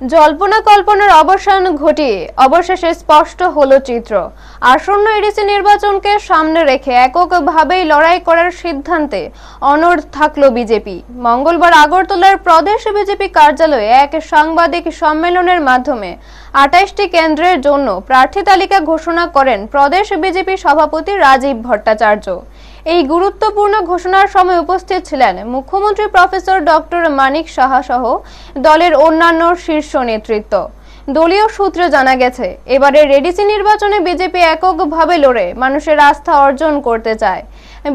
জল্পনা কল্পনার অবসান ঘটিয়ে অবশেষে স্পষ্ট হলো চিত্র। আসন্ন এডিসি নির্বাচনকে সামনে রেখে এককভাবেই লড়াই করার সিদ্ধান্তে অনড় থাকলো বিজেপি। মঙ্গলবার আগরতলার প্রদেশ বিজেপি কার্যালয়ে এক সাংবাদিক সম্মেলনের মাধ্যমে ২৮টি কেন্দ্রের জন্য প্রার্থী তালিকা ঘোষণা করেন প্রদেশ বিজেপি সভাপতি রাজীব ভট্টাচার্য। এই গুরুত্বপূর্ণ ঘোষণার সময় উপস্থিত ছিলেন মুখ্যমন্ত্রী প্রফেসর ডক্টর মানিক সাহা সহ দলের অন্যান্য শীর্ষ নেতৃত্ব। দলীয় সূত্রে জানা গেছে, এবারে এডিসি নির্বাচনে বিজেপি এককভাবে লড়ে মানুষের আস্থা অর্জন করতে চায়।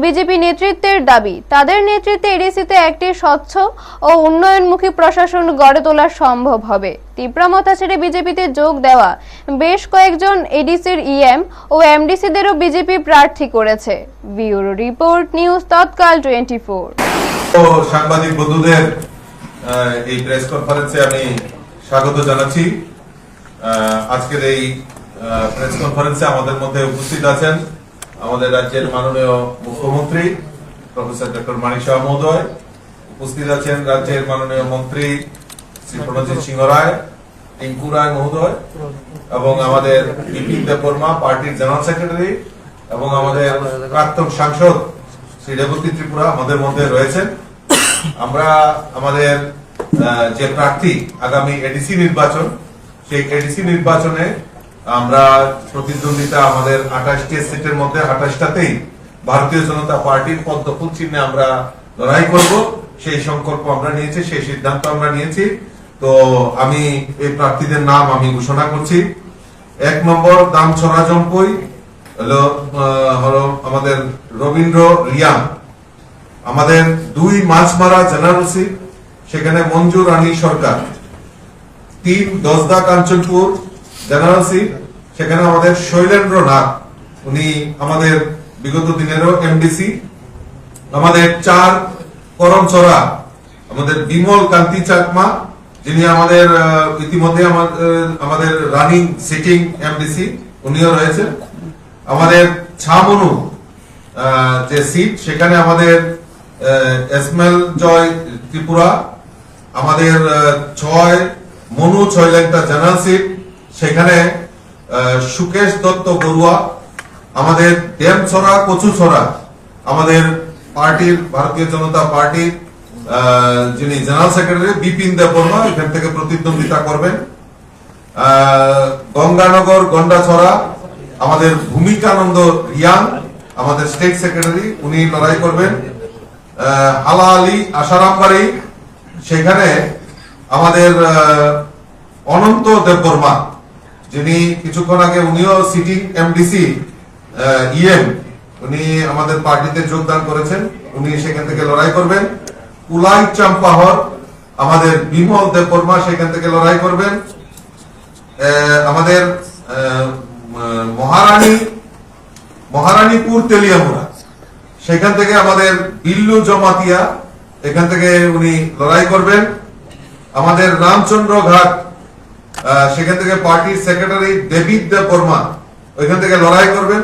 বিজেপি নেতৃত্বের দাবি, তাদের নেতৃত্বে এডিসিতে একটি স্বচ্ছ ও উন্নয়নমুখী প্রশাসন গড়ে তোলা সম্ভব হবে। তীব্রমতা ছেড়ে বিজেপিতে যোগ দেওয়া বেশ কয়েকজন এডিসির ইএম ও এমডিসিদেরও বিজেপি প্রার্থী করেছে। ব্যুরো রিপোর্ট, নিউজ তৎকাল 24। সাংবাদিক বন্ধুদের এই প্রেস কনফারেন্সে আমি স্বাগত জানাচ্ছি। আজকের এই প্রেস কনফারেন্সে আমাদের মধ্যে উপস্থিত আছেন আমাদের রাজ্যের মাননীয় মুখ্যমন্ত্রী প্রফেসর ডক্টর মানিক সাহা মহোদয়, উপস্থিত আছেন রাজ্যের মাননীয় মন্ত্রী শ্রী প্রণজিৎ সিংহ রায়, টিঙ্কু রায় মহোদয়, এবং আমাদের বিপিন দেববর্মা পার্টির জেনারেল সেক্রেটারি, এবং আমাদের প্রাক্তন সাংসদ শ্রী রেবতী ত্রিপুরা আমাদের মধ্যে রয়েছেন। আমরা আমাদের যে প্রার্থী আগামী এডিসি নির্বাচন, সেই এডিসি নির্বাচনে আমরা প্রতিদ্বন্দ্বিতা আমাদের ২৮টি সিটের মধ্যে ২৮টাতেই ভারতীয় জনতা পার্টির পদ্মফুল চিহ্নে আমরা লড়াই করব। সেই সংকল্প আমরা নিয়েছি, সেই সিদ্ধান্ত আমরা নিয়েছি। তো আমি এই প্রার্থীদের নাম আমি ঘোষণা করছি। ১ নম্বর দামছড়া জম্পই হলো আমাদের রবীন্দ্র রিয়াং। আমাদের ২ মাছমারা জেনারেল সিট, সেখানে মঞ্জু রানী সরকার। ৩ দশদা কাঞ্চনপুর জেনারেল সিট, সেখানে আমাদের শৈলেন্দ্র নাথ, উনি আমাদের বিগত দিনেরও এমডিসি। আমাদের ৪ করমছড়া আমাদের বিমল কান্তি চাকমা, যিনি আমাদের ইতিমধ্যে আমাদের রানিং সিটিং এমডিসি, উনিও রয়েছেন। আমাদের ছামনু যে সিট, সেখানে আমাদের এসমেল জয় ত্রিপুরা। আমাদের ৬ মনু ছয়লেংটা জেনারেল সিট, সেখানে সুকেশ দত্ত বড়ুয়া। আমাদের ডেমছড়া কচুছড়া আমাদের পার্টির ভারতীয় জনতা পার্টির যিনি জেনারেল সেক্রেটারি বিপিন দেববর্মা এখান থেকে প্রতিদ্বন্দ্বিতা করবেন। গঙ্গানগর গন্ডাছড়া আমাদের ভূমিকানন্দ রিয়াং, আমাদের স্টেট সেক্রেটারি, উনি লড়াই করবেন। হালা আলী আশারামবাড়ি, সেখানে আমাদের অনন্ত দেববর্মা, যিনি কিছুক্ষণ আগে উনিও সিটিং এমডিসি ইএম, উনি আমাদের পার্টিতে যোগদান করেছেন, উনি সেখান থেকে লড়াই করবেন। কুলাই চাম্পাহর আমাদের বিমল দেববর্মা সেখান থেকে লড়াই করবেন। আমাদের মহারানীপুর তেলিয়ামুড়া, সেখান থেকে আমাদের বিল্লু জমাতিয়া, এখান থেকে উনি লড়াই করবেন। আমাদের রামচন্দ্র ঘাট, সেখান থেকে পার্টির সেক্রেটারি দেবিদ দেববর্মা ওইখান থেকে লড়াই করবেন।